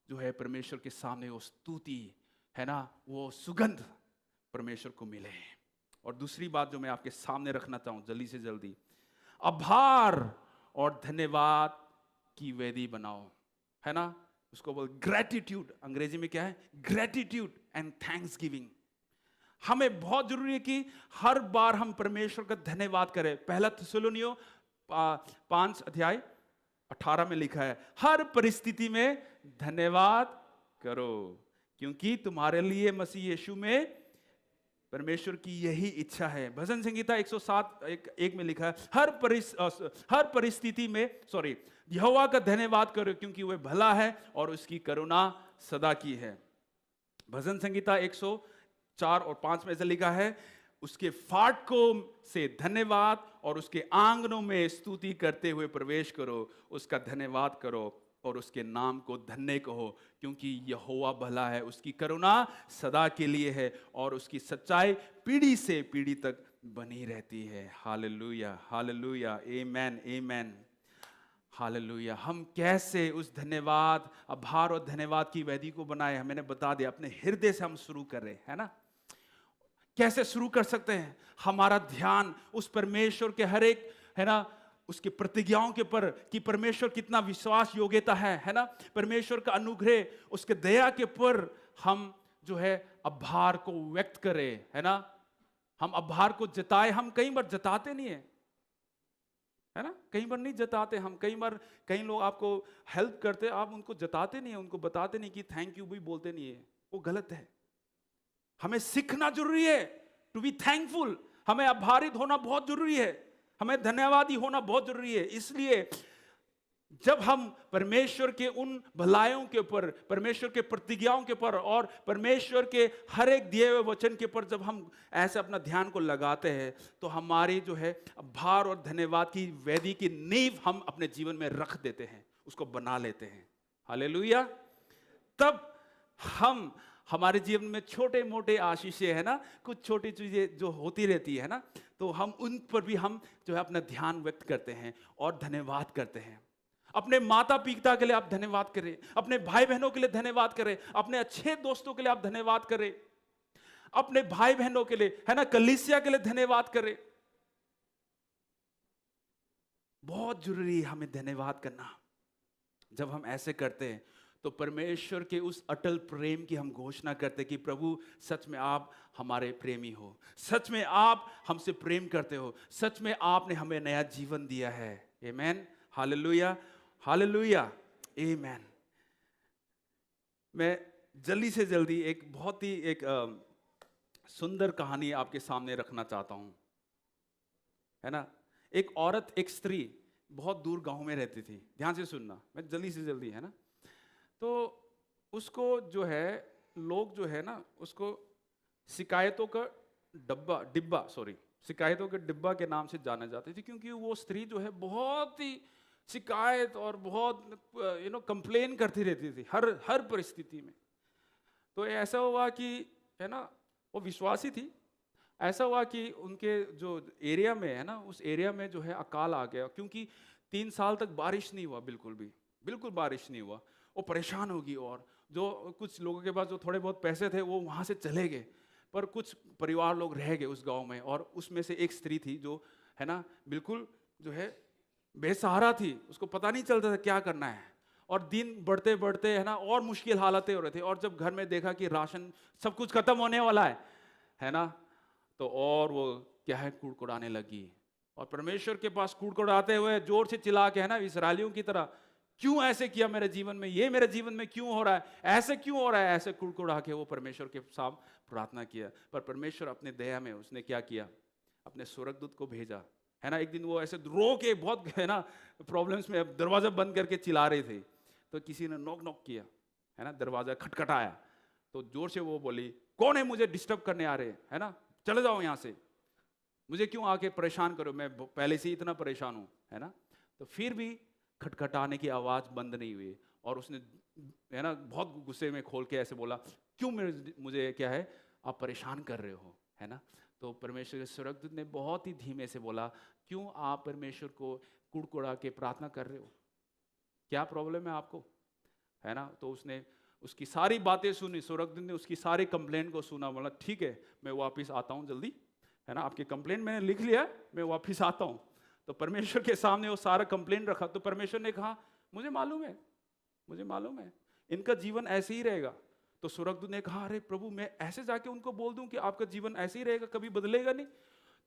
जो है परमेश्वर के सामने वो स्तुति, है ना, वो सुगंध परमेश्वर को मिले। और दूसरी बात जो मैं आपके सामने रखना चाहूं जल्दी से जल्दी, आभार और धन्यवाद की वेदी बनाओ, है ना। उसको बोल ग्रेटिट्यूड, अंग्रेजी में क्या है? Gratitude and thanks giving. हमें बहुत जरूरी है कि हर बार हम परमेश्वर का धन्यवाद करें। पहला थिस्सलुनीयों 5:18 में लिखा है, हर परिस्थिति में धन्यवाद करो, क्योंकि तुम्हारे लिए मसीह यीशु में परमेश्वर की यही इच्छा है। भजन संगीता 107:1 में लिखा है, हर परिस्थिति में यहोवा का धन्यवाद करो, क्योंकि वह भला है और उसकी करुणा सदा की है। भजन संगीता 104 और 5 में ऐसा लिखा है, उसके फाटकों से धन्यवाद और उसके आंगनों में स्तुति करते हुए प्रवेश करो, उसका धन्यवाद करो और उसके नाम को धन्य कहो, क्योंकि यहोवा भला है, उसकी करुणा सदा के लिए है और उसकी सच्चाई पीढ़ी से पीढ़ी तक बनी रहती है। हालेलुया, हालेलुया, आमेन, आमेन, हालेलुया। हम कैसे उस धन्यवाद, आभार और धन्यवाद की वेदी को बनाए, मैंने बता दिया, अपने हृदय से हम शुरू कर रहे हैं ना। कैसे शुरू कर सकते हैं? हमारा ध्यान उस परमेश्वर के हर एक, है ना, उसकी प्रतिज्ञाओं के पर कि परमेश्वर कितना विश्वास योग्यता है ना, परमेश्वर का अनुग्रह, उसके दया के पर हम जो है आभार को व्यक्त करें, है ना। हम आभार को जताए। हम कई बार जताते नहीं है ना, कई बार नहीं जताते हम। कई लोग आपको हेल्प करते, आप उनको जताते नहीं है, उनको बताते नहीं कि थैंक यू भी बोलते नहीं है, वो गलत है। हमें सीखना जरूरी है टू बी थैंकफुल। हमें आभारित होना बहुत जरूरी है, हमें धन्यवादी होना बहुत जरूरी है। इसलिए जब हम परमेश्वर के उन भलाइयों के ऊपर, परमेश्वर के प्रतिज्ञाओं के ऊपर और परमेश्वर के हर एक दिए हुए वचन के ऊपर जब हम ऐसे अपना ध्यान को लगाते हैं, तो हमारी जो है आभार और धन्यवाद की वेदी की नींव हम अपने जीवन में रख देते हैं, उसको बना लेते हैं। हालेलुया। तब हम हमारे जीवन में छोटे मोटे आशीषें, है ना, कुछ छोटी चीजें जो होती रहती है ना, तो हम उन पर भी हम जो है अपना ध्यान व्यक्त करते हैं और धन्यवाद करते हैं। अपने माता पिता के लिए आप धन्यवाद करें, अपने भाई बहनों के लिए धन्यवाद करें, अपने अच्छे दोस्तों के लिए आप धन्यवाद करें, अपने भाई बहनों के लिए, है ना, कलीसिया के लिए धन्यवाद करें। बहुत जरूरी है हमें धन्यवाद करना। जब हम ऐसे करते हैं तो परमेश्वर के उस अटल प्रेम की हम घोषणा करते हैं कि प्रभु सच में आप हमारे प्रेमी हो, सच में आप हमसे प्रेम करते हो, सच में आपने हमें नया जीवन दिया है। आमेन, हालेलुया, हालेलुया, आमेन। मैं जल्दी से जल्दी एक बहुत ही एक सुंदर कहानी आपके सामने रखना चाहता हूं, है ना। एक औरत, एक स्त्री बहुत दूर गांव में रहती थी। ध्यान से सुनना, मैं जल्दी से जल्दी, है ना। तो उसको जो है, लोग जो है ना, उसको शिकायतों का डिब्बा सॉरी शिकायतों के डिब्बा के नाम से जाना जाती थी, क्योंकि वो स्त्री जो है बहुत ही शिकायत और बहुत कंप्लेन करती रहती थी हर परिस्थिति में। तो ऐसा हुआ कि, है ना, वो विश्वासी थी। ऐसा हुआ कि उनके जो एरिया में है ना, उस एरिया में जो है अकाल आ गया, क्योंकि 3 साल तक बारिश नहीं हुआ, बिल्कुल बारिश नहीं हुआ। वो परेशान होगी, और जो कुछ लोगों के पास जो थोड़े बहुत पैसे थे वो वहाँ से चले गए, पर कुछ परिवार लोग रह गए उस गांव में। और उसमें से एक स्त्री थी जो, है ना, बिल्कुल जो है बेसहारा थी, उसको पता नहीं चलता था क्या करना है। और दिन बढ़ते बढ़ते, है ना, और मुश्किल हालातें हो रहे थे। और जब घर में देखा कि राशन सब कुछ खत्म होने वाला है ना, तो और वो क्या है, कुड़कुड़ाने लगी। और परमेश्वर के पास कुड़कुड़ाते हुए जोर से चिल्ला के, है ना, इस्राएलियों की तरह, क्यों ऐसे किया मेरे जीवन में, ये मेरे जीवन में क्यों हो रहा है, ऐसे क्यों हो रहा है, ऐसे कुड़कुड़ा के वो परमेश्वर के सामने प्रार्थना किया। पर परमेश्वर अपने दया में उसने क्या किया, अपने स्वर्गदूत को भेजा, है ना। एक दिन वो ऐसे रो के बहुत, है ना, प्रॉब्लम्स में दरवाजा बंद करके चिल्ला रहे थे, तो किसी ने नॉक नॉक किया, है ना, दरवाजा खटखटाया। तो जोर से वो बोली, कौन है मुझे डिस्टर्ब करने आ रहे, है ना, चले जाओ यहाँ से, मुझे क्यों आके परेशान करो, मैं पहले से ही इतना परेशान हूँ, है ना। तो फिर भी खटखटाने की आवाज़ बंद नहीं हुई, और उसने, है ना, बहुत गुस्से में खोल के ऐसे बोला, क्यों मुझे क्या है, आप परेशान कर रहे हो, है ना। तो परमेश्वर के स्वर्गदूत ने बहुत ही धीमे से बोला, क्यों आप परमेश्वर को कुड़कुड़ा के प्रार्थना कर रहे हो, क्या प्रॉब्लम है आपको, है ना। तो उसने उसकी सारी बातें सुनी, स्वर्गदूत ने उसकी सारी कंप्लेंट को सुना, बोला ठीक है, मैं वापस आता हूँ जल्दी, है ना, आपकी कंप्लेंट मैंने लिख लिया, मैं वापस आता हूँ। तो परमेश्वर के सामने वो सारा कंप्लेंट रखा। तो परमेश्वर ने कहा, मुझे मालूम है इनका जीवन ऐसे ही रहेगा। तो स्वर्गदूत ने कहा, अरे प्रभु, मैं ऐसे जाके उनको बोल दूं कि आपका जीवन ऐसे ही रहेगा, कभी बदलेगा नहीं।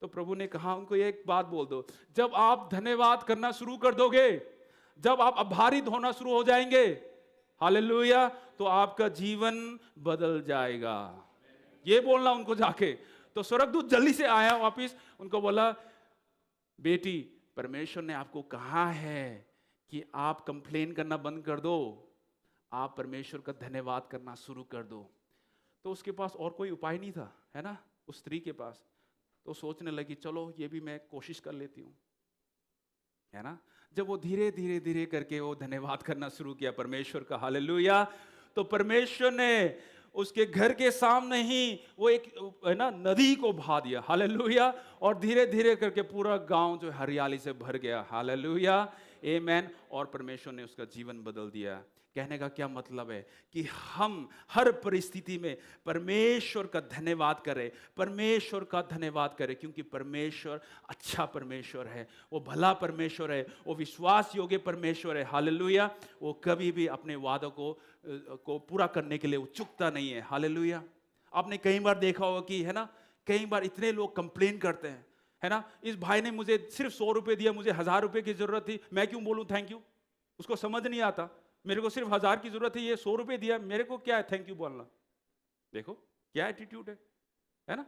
तो प्रभु ने कहा, उनको एक बात बोल दो, जब आप धन्यवाद करना शुरू कर दोगे, जब आप आभारित होना शुरू हो जाएंगे, हालेलुया, तो आपका जीवन बदल जाएगा। ये बोलना उनको जाके। तो स्वर्गदूत जल्दी से आया वापिस, उनको बोला, बेटी, परमेश्वर ने आपको कहा है कि आप कंप्लेन करना बंद कर दो, आप परमेश्वर का धन्यवाद करना शुरू कर दो। तो उसके पास और कोई उपाय नहीं था, है ना, उस स्त्री के पास। तो सोचने लगी, चलो ये भी मैं कोशिश कर लेती हूँ, है ना। जब वो धीरे धीरे धीरे करके वो धन्यवाद करना शुरू किया परमेश्वर का, हालेलुया, तो परमेश्वर ने उसके घर के सामने ही वो एक, है ना, नदी को बहा दिया, हालेलुया। और धीरे धीरे करके पूरा गांव जो हरियाली से भर गया, हालेलुया, आमेन। और परमेश्वर ने उसका जीवन बदल दिया। कहने का क्या मतलब है कि हम हर परिस्थिति में परमेश्वर का धन्यवाद करें, परमेश्वर का धन्यवाद करें, क्योंकि परमेश्वर अच्छा परमेश्वर है, वो भला परमेश्वर है, वो विश्वास योग्य परमेश्वर है, हालेलुया। वो कभी भी अपने वादों को पूरा करने के लिए वो चूकता नहीं है, हालेलुया। आपने कई बार देखा होगा कि, है ना, कई बार इतने लोग कंप्लेन करते हैं, है ना, इस भाई ने मुझे सिर्फ 100 रुपए दिया, मुझे 1000 रुपए की जरूरत थी, मैं क्यों बोलूं थैंक यू, उसको समझ नहीं आता, मेरे को सिर्फ 1000 की जरूरत है, ये 100 रुपए दिया, मेरे को क्या है थैंक यू बोलना। देखो क्या एटीट्यूड है ना,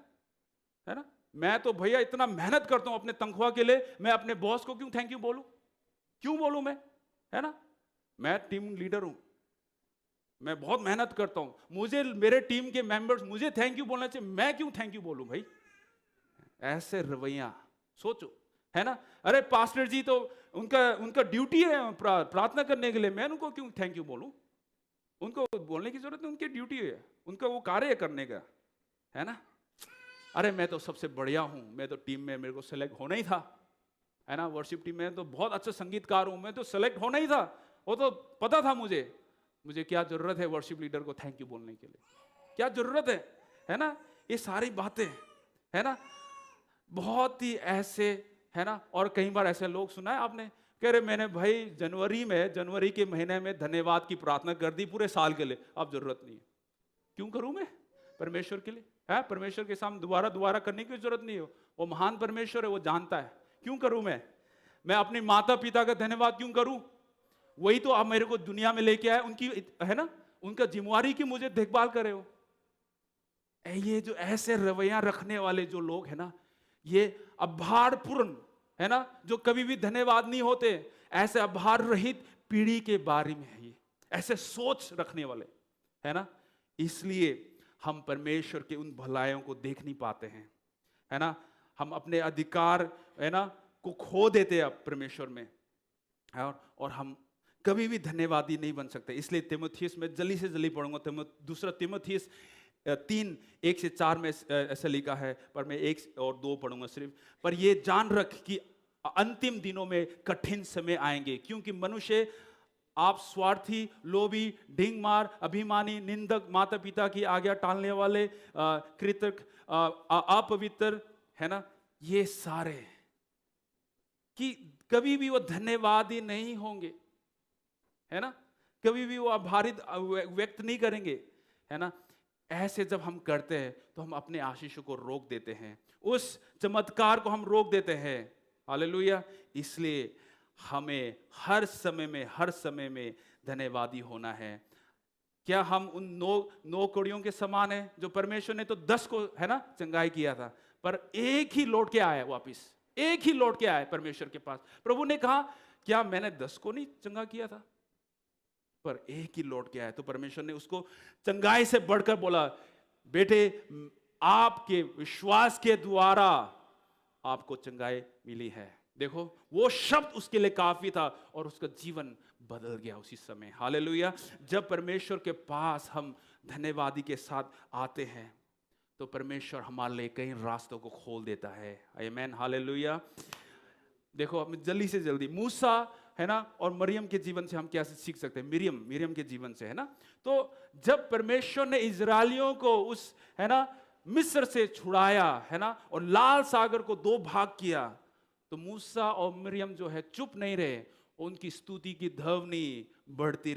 है ना। मैं तो भैया इतना मेहनत करता हूं अपने तनख्वाह के लिए, मैं अपने बॉस को क्यों थैंक यू बोलूं, क्यों बोलूं मैं, है ना। मैं टीम लीडर हूं, मैं बहुत मेहनत करता हूं, मुझे मेरे टीम के मेंबर्स मुझे थैंक यू बोलना चाहिए, मैं क्यों थैंक यू बोलूं भाई। ऐसे रवैया सोचो, है ना। अरे पास्टर जी तो उनका ड्यूटी है प्रार्थना करने के लिए, मैं उनको क्यों थैंक यू बोलूं, उनको बोलने की जरूरत नहीं, उनकी ड्यूटी है, उनका वो कार्य करने का, है ना। अरे मैं तो सबसे बढ़िया हूं, मैं तो टीम में मेरे को सेलेक्ट होना ही था, है ना, वर्शिप टीम में तो बहुत अच्छा संगीतकार हूं, मैं तो सेलेक्ट होना ही था, वो तो पता था मुझे क्या जरूरत है वर्शिप लीडर को थैंक यू बोलने के लिए, क्या जरूरत है ना। ये सारी बातें, है ना, बहुत ही ऐसे, है ना। और कई बार ऐसे लोग सुना है आपने, कह रहे मैंने भाई जनवरी के महीने में धन्यवाद की प्रार्थना कर दी पूरे साल के लिए, अब जरूरत नहीं है, क्यों करूं मैं परमेश्वर के लिए, है, परमेश्वर के सामने दोबारा करने की जरूरत नहीं है, वो महान परमेश्वर है, वो जानता है, क्यों करूं मैं अपने माता पिता का धन्यवाद क्यों करूं, वही तो आप मेरे को दुनिया में लेके आए, उनकी, है ना, उनका जिम्मेवारी की मुझे देखभाल करे हो। ये जो ऐसे रवैया रखने वाले जो लोग है ना, ये आभारपूर्ण है ना, जो कभी भी धन्यवाद नहीं होते, ऐसे आभार रहित पीढ़ी के बारे में है ये, ऐसे सोच रखने वाले, है ना। इसलिए हम परमेश्वर के उन भलाइयों को देख नहीं पाते हैं, है ना। हम अपने अधिकार, है ना, को खो देते हैं परमेश्वर में, और हम कभी भी धन्यवादी नहीं बन सकते। इसलिए तीमुथियुस में जल्दी से जल्दी पढ़ूंगा, दूसरा तीमुथियुस 3:1-4 में ऐसा लिखा है, पर मैं 1 और 2 पढ़ूंगा सिर्फ। पर ये जान रख कि अंतिम दिनों में कठिन समय आएंगे, क्योंकि मनुष्य आप स्वार्थी, लोभी, ढींगमार, अभिमानी, निंदक, माता पिता की आज्ञा टालने वाले, कृतज्ञ, अपवित्र, है ना, ये सारे कि कभी भी वो धन्यवादी नहीं होंगे, है ना, कभी भी वो आभारित व्यक्त नहीं करेंगे, है ना। ऐसे जब हम करते हैं तो हम अपने आशीषों को रोक देते हैं, उस चमत्कार को हम रोक देते हैं। हालेलुया। इसलिए हमें हर समय में धन्यवादी होना है। क्या हम उन 9 कड़ियों के समान है, जो परमेश्वर ने तो 10 को, है ना, चंगाई किया था, पर एक ही लौट के आया वापिस, एक ही लौट के आया परमेश्वर के पास। प्रभु ने कहा, क्या मैंने 10 को नहीं चंगा किया था? पर एक ही लौट के आया। तो परमेश्वर ने उसको चंगाई से बढ़कर बोला, बेटे, आपके विश्वास के द्वारा आपको चंगाई मिली है। देखो, वो शब्द उसके लिए काफी था और उसका जीवन बदल गया उसी समय। हालेलुया। जब परमेश्वर के पास हम धन्यवादी के साथ आते हैं तो परमेश्वर हमारे लिए कई रास्तों को खोल देता है। आमीन। हालेलुया। देखो, हम जल्दी से जल्दी मूसा, है ना, और मरियम के जीवन से हम क्या सीख सकते हैं? मिरियम के जीवन से, है ना। तो जब परमेश्वर ने इजरायलियों को उस, है ना, मिस्र से छुड़ाया, है ना, और लाल सागर को 2 भाग किया, तो मूसा और मरियम जो है चुप नहीं रहे, उनकी स्तुति की ध्वनि बढ़ती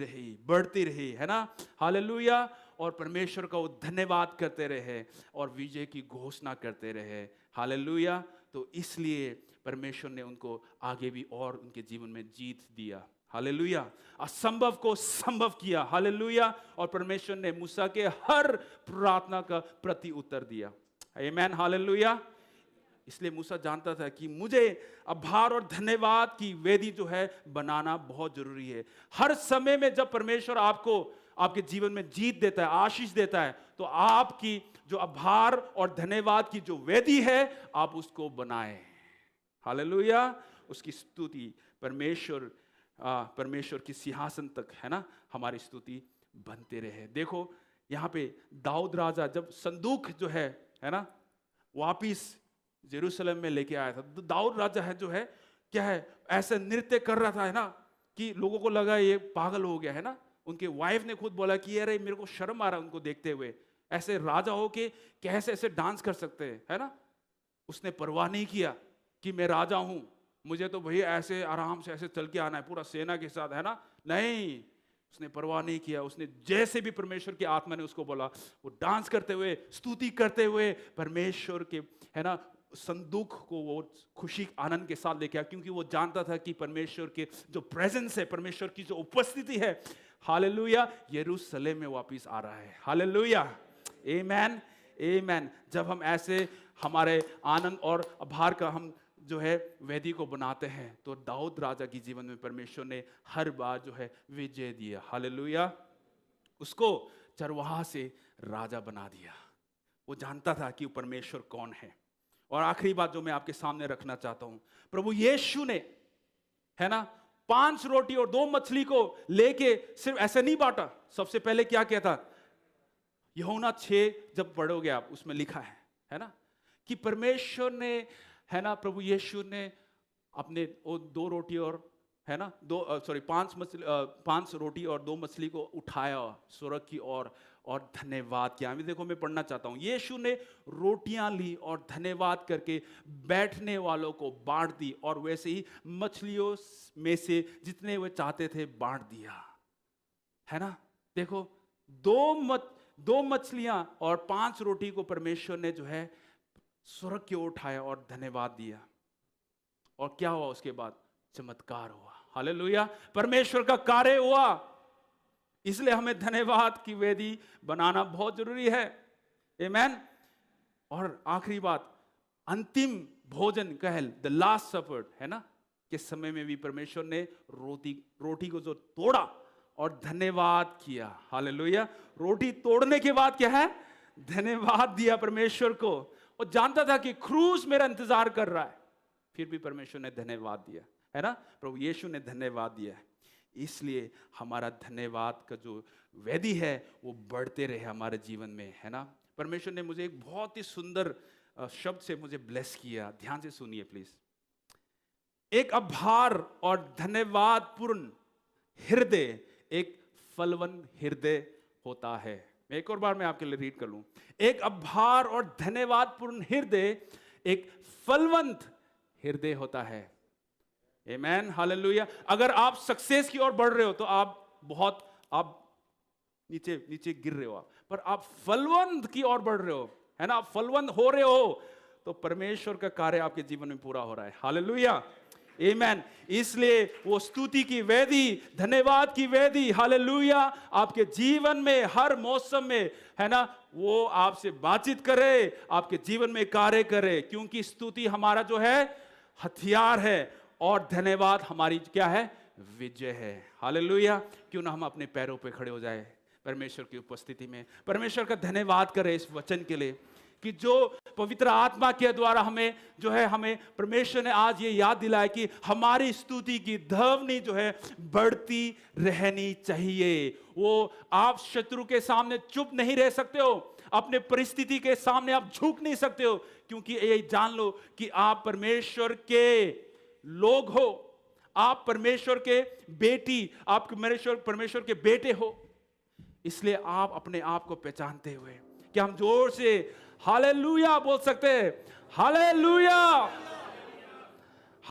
रही, है ना। हालेलुया। और परमेश्वर का वो धन्यवाद करते रहे और विजय की घोषणा करते रहे। हालेलुया। तो इसलिए परमेश्वर ने उनको आगे भी और उनके जीवन में जीत दिया। हालेलुया। असंभव को संभव किया। हालेलुया। और परमेश्वर ने मूसा के हर प्रार्थना का प्रति उत्तर दिया। आमीन। हालेलुया। इसलिए मूसा जानता था कि मुझे आभार और धन्यवाद की वेदी जो है बनाना बहुत जरूरी है। हर समय में जब परमेश्वर आपको आपके जीवन में जीत देता है, आशीष देता है, तो आपकी जो आभार और धन्यवाद की जो वेदी है, आप उसको बनाएं। हालेलुया। उसकी स्तुति परमेश्वर की सिंहासन तक, है ना, हमारी स्तुति बनते रहे। देखो, यहाँ पे दाऊद राजा जब संदूक जो है ना, वापिस जेरूशलेम में लेके आया था, तो दाऊद राजा है जो है क्या है, ऐसे नृत्य कर रहा था, है ना, कि लोगों को लगा ये पागल हो गया, है ना। उनके वाइफ ने खुद बोला कि अरे मेरे को शर्म आ रहा है उनको देखते हुए, ऐसे राजा हो के कैसे ऐसे डांस कर सकते हैं, है ना। उसने परवाह नहीं किया कि मैं राजा हूं, मुझे तो भैया ऐसे आराम से ऐसे चल के आना है पूरा सेना के साथ, है ना। नहीं, उसने परवाह नहीं किया। उसने जैसे भी परमेश्वर की आत्मा ने उसको बोला, वो डांस करते हुए, स्तुति करते हुए परमेश्वर के, है ना, संदूक को वो खुशी आनंद के साथ लेके आया, क्योंकि वो जानता था कि परमेश्वर के जो प्रेजेंस है, परमेश्वर की जो उपस्थिति है, हालेलुया, यरूशलेम में वापस आ रहा है। हालेलुया। आमीन। आमीन। जब हम ऐसे हमारे आनंद और आभार का हम जो है वेदी को बनाते हैं, तो दाऊद राजा की जीवन में परमेश्वर ने हर बार जो है विजय दिया। हालेलुया। उसको चरवाहा से राजा बना दिया। वो जानता था कि परमेश्वर कौन है। और आखिरी बात जो मैं आपके सामने रखना चाहता हूं, प्रभु यीशु ने, है ना, 5 रोटी और 2 मछली को लेके सिर्फ ऐसे नहीं बांटा। सबसे पहले क्या किया था? यूहन्ना 6 जब पढ़ोगे आप, उसमें लिखा है ना, कि परमेश्वर ने, है ना, प्रभु यीशु ने अपने 2 रोटी और, है ना, 5 रोटी और 2 मछली को उठाया स्वर्ग की ओर और धन्यवाद किया। अभी देखो, मैं पढ़ना चाहता हूं। यीशु ने रोटियां ली और धन्यवाद करके बैठने वालों को बांट दी, और वैसे ही मछलियों में से जितने वे चाहते थे बांट दिया, है ना। देखो, 2 मछलियां और 5 रोटी को परमेश्वर ने जो है स्वर्ग की ओर उठाया और धन्यवाद दिया। और क्या हुआ उसके बाद? चमत्कार हुआ। हालेलुया। परमेश्वर का कार्य हुआ। इसलिए हमें धन्यवाद की वेदी बनाना बहुत जरूरी है। आमीन। और आखिरी बात, अंतिम भोजन कहल, द लास्ट सफर, है ना, के समय में भी परमेश्वर ने रोटी को जो तोड़ा और धन्यवाद किया। हालेलुया। रोटी तोड़ने के बाद क्या है? धन्यवाद दिया परमेश्वर को। और जानता था कि क्रूस मेरा इंतजार कर रहा है, फिर भी परमेश्वर ने धन्यवाद दिया, है ना, प्रभु यीशु ने धन्यवाद दिया है। इसलिए हमारा धन्यवाद का जो वेदी है वो बढ़ते रहे हमारे जीवन में, है ना। परमेश्वर ने मुझे एक बहुत ही सुंदर शब्द से मुझे ब्लेस किया, ध्यान से सुनिए प्लीज। एक आभार और धन्यवाद पूर्ण हृदय एक फलवंत हृदय होता है। मैं एक और बार मैं आपके लिए रीड कर लूं। एक आभार और धन्यवाद पूर्ण हृदय एक फलवंत हृदय होता है। आमेन, हालेलुया। अगर आप सक्सेस की ओर बढ़ रहे हो तो आप नीचे नीचे गिर रहे हो, पर आप फलवंत की ओर बढ़ रहे हो, है ना, आप फलवंत हो रहे हो, तो परमेश्वर का कार्य आपके जीवन में पूरा हो रहा है। हालेलुया, आमेन। इसलिए वो स्तुति की वेदी, धन्यवाद की वेदी, हालेलुया, आपके जीवन में हर मौसम में, है ना, वो आपसे बातचीत करे, आपके जीवन में कार्य करे, क्योंकि स्तुति हमारा जो है हथियार है और धन्यवाद हमारी क्या है? विजय है। हालेलुया। क्यों ना हम अपने पैरों पे खड़े हो जाए परमेश्वर की उपस्थिति में, परमेश्वर का धन्यवाद करें इस वचन के लिए कि जो पवित्र आत्मा के द्वारा हमें जो है, हमें परमेश्वर ने आज ये याद दिलाया कि हमारी स्तुति की ध्वनि जो है बढ़ती रहनी चाहिए। वो आप शत्रु के सामने चुप नहीं रह सकते हो, अपने परिस्थिति के सामने आप झुक नहीं सकते हो, क्योंकि ये जान लो कि आप परमेश्वर के लोग हो, आप परमेश्वर के बेटी, आप परमेश्वर के बेटे हो। इसलिए आप अपने आप को पहचानते हुए कि हम जोर से हालेलुया बोल सकते हैं। हालेलुया,